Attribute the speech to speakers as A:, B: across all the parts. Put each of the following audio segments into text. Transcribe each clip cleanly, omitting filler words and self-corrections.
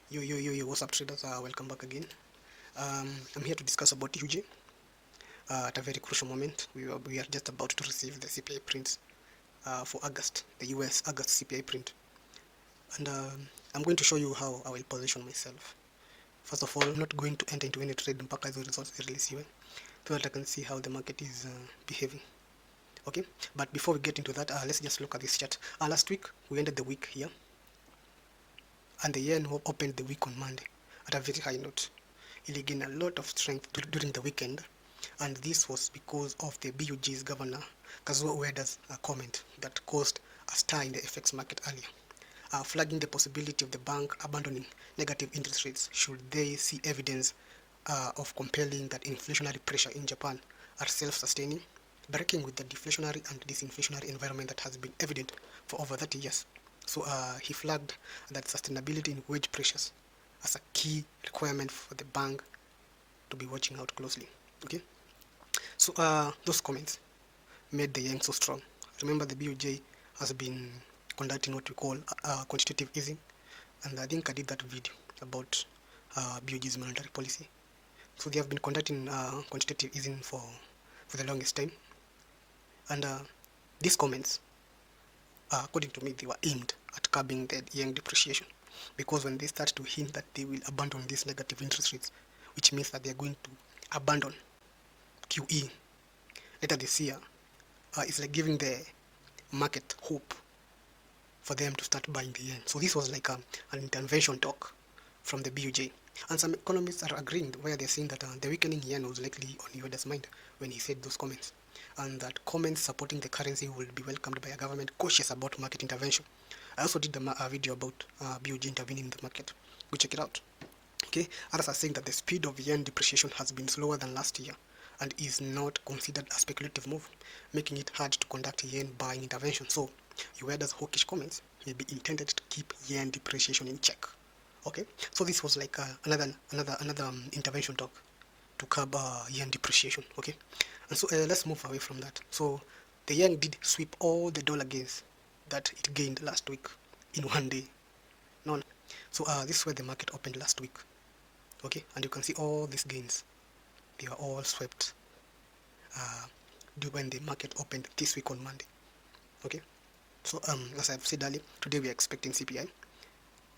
A: What's up, traders? Welcome back again. I'm here to discuss about UJ. At a very crucial moment, we are just about to receive the CPI print for August, the US August CPI print, and I'm going to show you how I will position myself. First of all, I'm not going to enter into any trade mpaka hizo results release here, so that I can see how the market is behaving. Okay, but before we get into that, let's just look at this chart. Last week we ended the week here, and the yen opened the week on Monday at a very high note. It gained a lot of strength during the weekend, and this was because of the BUG's governor Kazuo Ueda's comment that caused a stir in the FX market earlier, flagging the possibility of the bank abandoning negative interest rates should they see evidence of compelling that inflationary pressure in Japan are self-sustaining, breaking with the deflationary and disinflationary environment that has been evident for over 30 years. So he flagged that sustainability in wage pressures as a key requirement for the bank to be watching out closely. Okay, so those comments made the yen so strong. Remember, the BOJ has been conducting what we call quantitative easing, and I think I did that video about BOJ's monetary policy. So they have been conducting quantitative easing for the longest time, and these comments, according to me, they were aimed at curbing the yen depreciation, because when they start to hint that they will abandon these negative interest rates, which means that they are going to abandon QE later this year, it's like giving the market hope for them to start buying the yen. So this was like an intervention talk from the BUJ. And some economists are agreeing, where they're saying that the weakening yen was likely on Yoda's mind when he said those comments, and that comments supporting the currency will be welcomed by a government cautious about market intervention. I also did a video about BUJ intervening in the market. Go check it out. Okay, others are saying that the speed of yen depreciation has been slower than last year and is not considered a speculative move, making it hard to conduct yen buying intervention. So Ueda's hawkish comments may be intended to keep yen depreciation in check. Okay, so this was like another intervention talk to curb yen depreciation. Okay, and so let's move away from that. So the yen did sweep all the dollar gains that it gained last week in one day. No. So this is where the market opened last week. Okay, and you can see all these gains, they were all swept when the market opened this week on Monday. Okay, so as I've said earlier, today we are expecting CPI.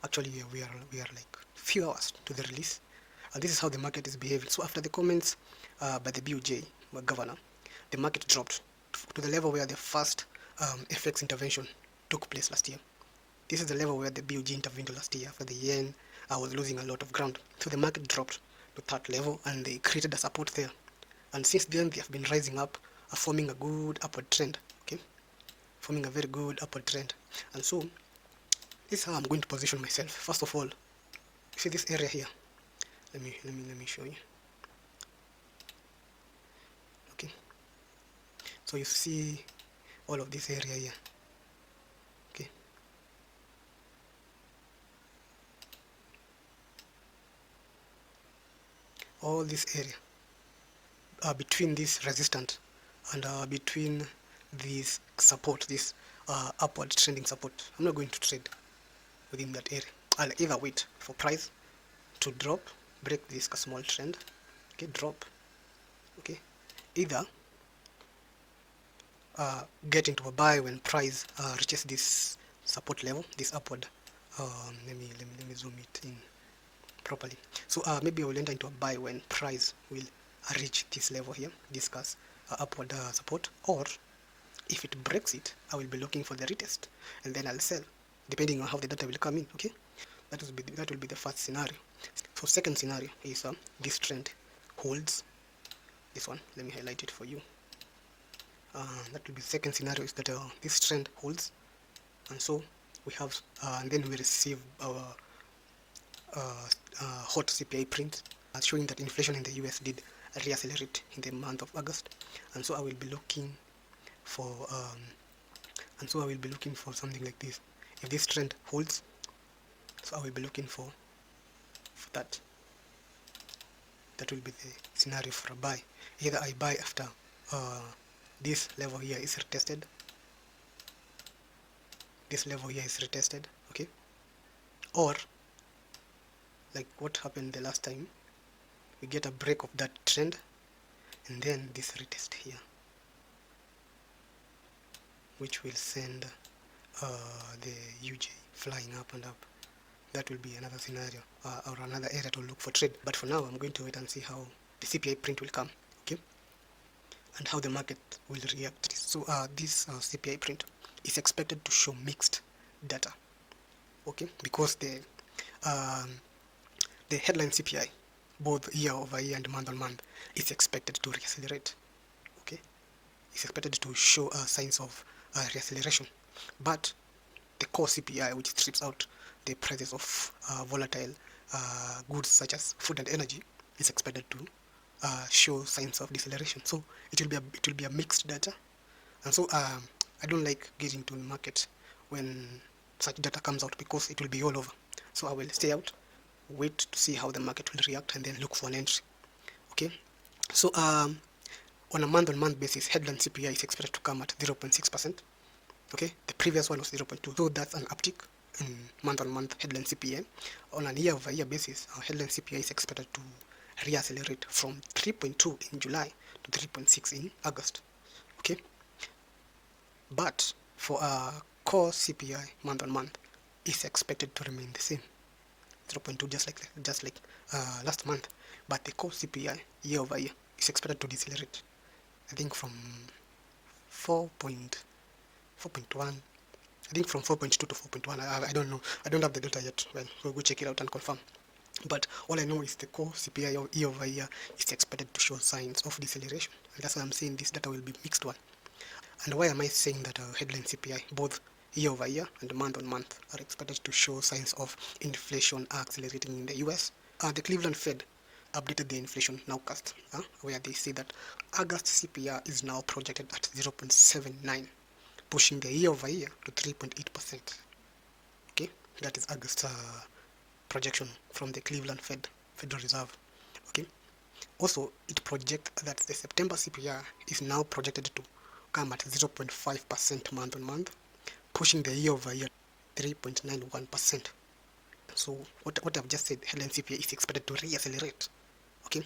A: Actually, we are like few hours to the release, and this is how the market is behaving. So after the comments by the BOJ governor, the market dropped to the level where the first FX intervention took place last year. This is the level where the BOJ intervened last year after the yen was losing a lot of ground. So the market dropped to that level, and they created a support there. And since then, they have been rising up, forming a good upward trend. Okay, forming a very good upward trend. And so this is how I'm going to position myself. First of all, you see this area here. Let me show you. Okay, so you see all of this area here. Okay, all this area between this resistance and between this support, this upward trending support. I'm not going to trade within that area. I'll either wait for price to drop, break this small trend, okay, drop, okay, either get into a buy when price reaches this support level, this upward. Let me zoom it in properly. So maybe I will enter into a buy when price will reach this level here, discuss upward support, or if it breaks it, I will be looking for the retest, and then I'll sell, depending on how the data will come in. Okay, that will be the first scenario. So second scenario is this trend holds. This one, let me highlight it for you. That will be the second scenario, is that this trend holds, and so we have, and then we receive our hot CPI print showing that inflation in the US did reaccelerate in the month of August, and so I will be looking for something like this. If this trend holds, so I will be looking for that. That will be the scenario for a buy. Either I buy after this level here is retested, this level here is retested, okay, or like what happened the last time. We get a break of that trend, and then this retest here, which will send the UJ flying up and up. That will be another scenario or another area to look for trade. But for now, I'm going to wait and see how the CPI print will come, okay, and how the market will react. So this CPI print is expected to show mixed data, okay, because the headline CPI, both year over year and month on month, is expected to reaccelerate, okay. It's expected to show signs of reacceleration, but the core CPI, which strips out the prices of volatile goods such as food and energy, is expected to show signs of deceleration. So it will be a mixed data, and so I don't like getting to the market when such data comes out because it will be all over. So I will stay out, wait to see how the market will react, and then look for an entry. Okay. So on a month-on-month basis, headline CPI is expected to come at 0.6%. Okay, the previous one was 0.2, so that's an uptick in month-on-month headline CPI. On a year-over-year basis, our headline CPI is expected to reaccelerate from 3.2 in July to 3.6 in August. Okay, but for our core CPI month-on-month, is expected to remain the same, 0.2, just like last month. But the core CPI year-over-year is expected to decelerate. I think from 4.1. I think from 4.2 to 4.1. I don't know. I don't have the data yet. Well, we'll go check it out and confirm. But all I know is the core CPI year over year is expected to show signs of deceleration. And that's why I'm saying this data will be mixed one. And why am I saying that headline CPI, both year over year and month on month, are expected to show signs of inflation accelerating in the US? The Cleveland Fed updated the inflation nowcast, where they say that August CPI is now projected at 0.79, pushing the year over year to 3.8%. Okay, that is August projection from the Cleveland Federal Reserve. Okay, also it projects that the September CPI is now projected to come at 0.5% month on month, pushing the year over year 3.91%. So what I've just said, headline CPI is expected to reaccelerate. Okay,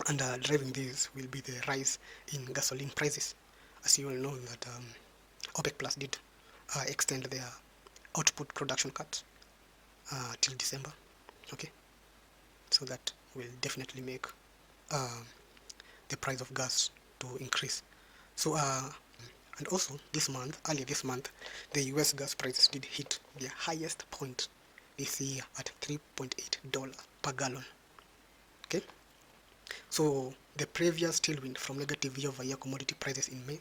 A: and driving this will be the rise in gasoline prices. As you all know that OPEC Plus did extend their output production cut till December. Okay, so that will definitely make the price of gas to increase. So and also earlier this month, the US gas prices did hit their highest point this year at $3.8 per gallon. Okay, so the previous tailwind from negative year-over-year commodity prices in May,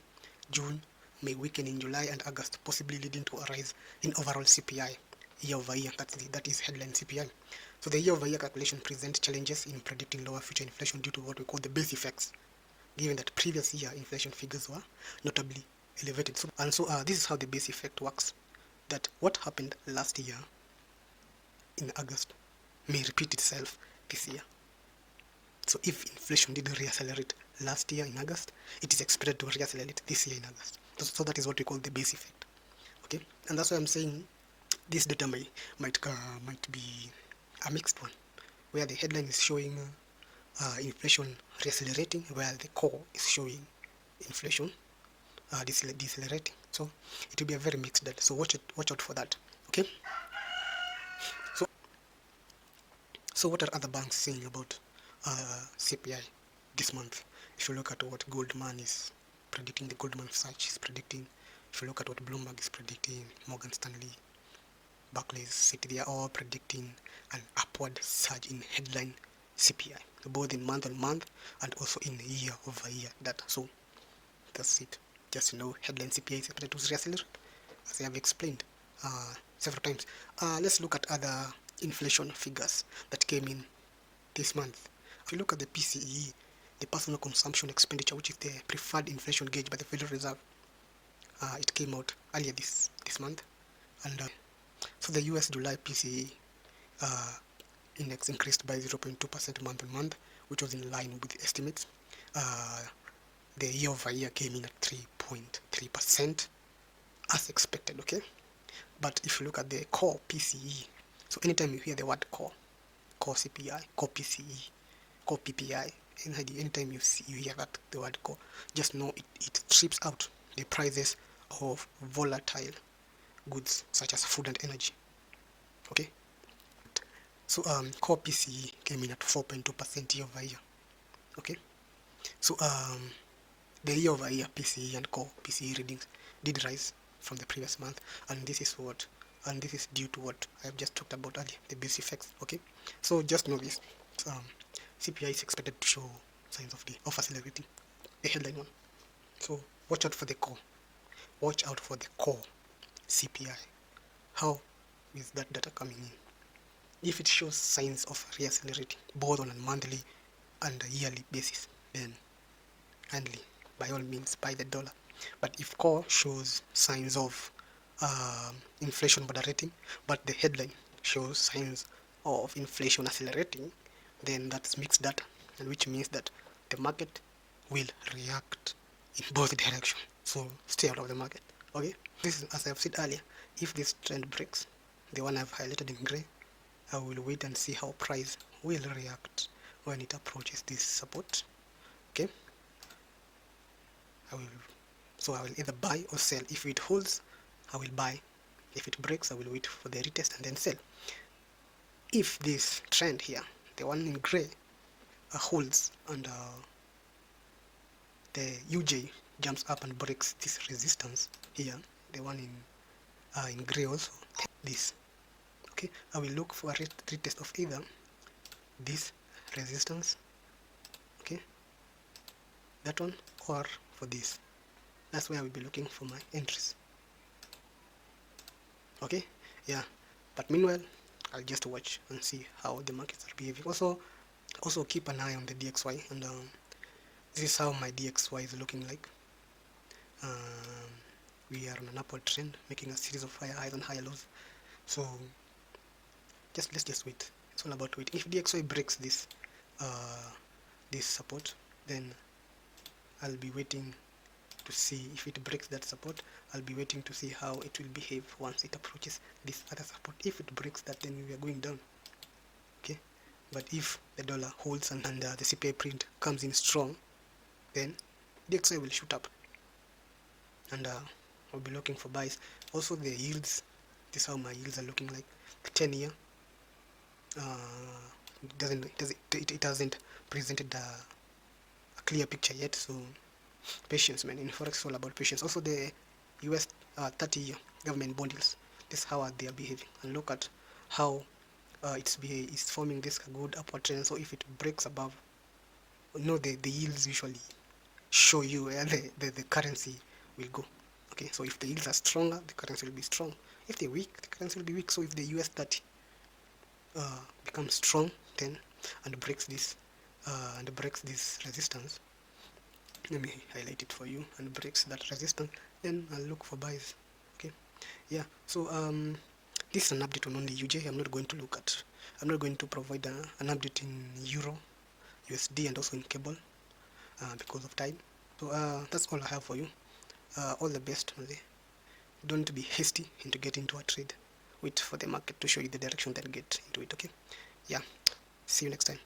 A: June may weaken in July and August, possibly leading to a rise in overall CPI year-over-year. That is headline CPI. So the year-over-year calculation presents challenges in predicting lower future inflation due to what we call the base effects, given that previous year inflation figures were notably elevated. So this is how the base effect works, that what happened last year in August may repeat itself this year. So if inflation did reaccelerate last year in August, it is expected to reaccelerate this year in August. So that is what we call the base effect. Okay, and that's why I'm saying this data might be a mixed one, where the headline is showing inflation reaccelerating, while the core is showing inflation decelerating. So it will be a very mixed data. So watch out for that. Okay. So what are other banks saying about CPI this month? If you look at what Goldman is predicting, the Goldman Sachs is predicting. If you look at what Bloomberg is predicting, Morgan Stanley, Barclays, Citi, they are all predicting an upward surge in headline CPI, both in month on month and also in year over year data. So that's it. Just headline CPI is expected to reaccelerate, as I have explained several times. Let's look at other inflation figures that came in this month. If you look at the PCE, the personal consumption expenditure, which is the preferred inflation gauge by the Federal Reserve, it came out earlier this month, and so the US July PCE index increased by 0.2% month on month, which was in line with the estimates. The year over year came in at 3.3% as expected. Okay, but if you look at the core PCE, so anytime you hear the word core, core CPI, core PCE, core PPI. Anytime you hear that the word core, just know it strips out the prices of volatile goods such as food and energy. Okay, so core PCE came in at 4.2% year over year. Okay, so the year over year PCE and core PCE readings did rise from the previous month, and this is due to what I've just talked about earlier, the base effects. Okay, so just know this. CPI is expected to show signs of accelerating, the headline one. So watch out for the core. Watch out for the core CPI. How is that data coming in? If it shows signs of reaccelerating, both on a monthly and a yearly basis, then handle, by all means, buy the dollar. But if core shows signs of inflation moderating, but the headline shows signs of inflation accelerating, then that's mixed data, and which means that the market will react in both directions. So stay out of the market. Okay, this is, as I've said earlier, if this trend breaks, the one I've highlighted in gray, I will wait and see how price will react when it approaches this support. Okay, I will either buy or sell. If it holds, I will buy. If it breaks, I will wait for the retest and then sell. If this trend here, the one in gray, holds and the UJ jumps up and breaks this resistance here, the one in gray also, this. Okay, I will look for a retest of either this resistance, okay, that one, or for this. That's where I will be looking for my entries. Okay, yeah, but meanwhile, I'll just watch and see how the markets are behaving. Also keep an eye on the DXY, and this is how my DXY is looking like. We are on an upward trend, making a series of higher highs and higher lows. So let's just wait. It's all about waiting. If DXY breaks this this support, then I'll be waiting to see. If it breaks that support, I'll be waiting to see how it will behave once it approaches this other support. If it breaks that, then we are going down. Okay, but if the dollar holds and the CPI print comes in strong, then DXY will shoot up, and I'll be looking for buys. Also the yields, this is how my yields are looking like. The 10-year it hasn't presented a clear picture yet, so patience, man. In forex, it's all about patience. Also the US 30-year government bond yields, this is how they are behaving, and look at how it's forming this good upward trend. So if it breaks above, the yields usually show you where the currency will go. Okay, so if the yields are stronger, the currency will be strong. If they're weak, the currency will be weak. So if the US 30 becomes strong, then and breaks this resistance, let me highlight it for you, and breaks that resistance, then I'll look for buys. Okay, yeah. So this is an update on only UJ. I'm not going to provide an update in Euro, USD, and also in cable because of time. So that's all I have for you. All the best. Don't be hasty into getting into a trade. Wait for the market to show you the direction, then get into it. Okay, yeah, see you next time.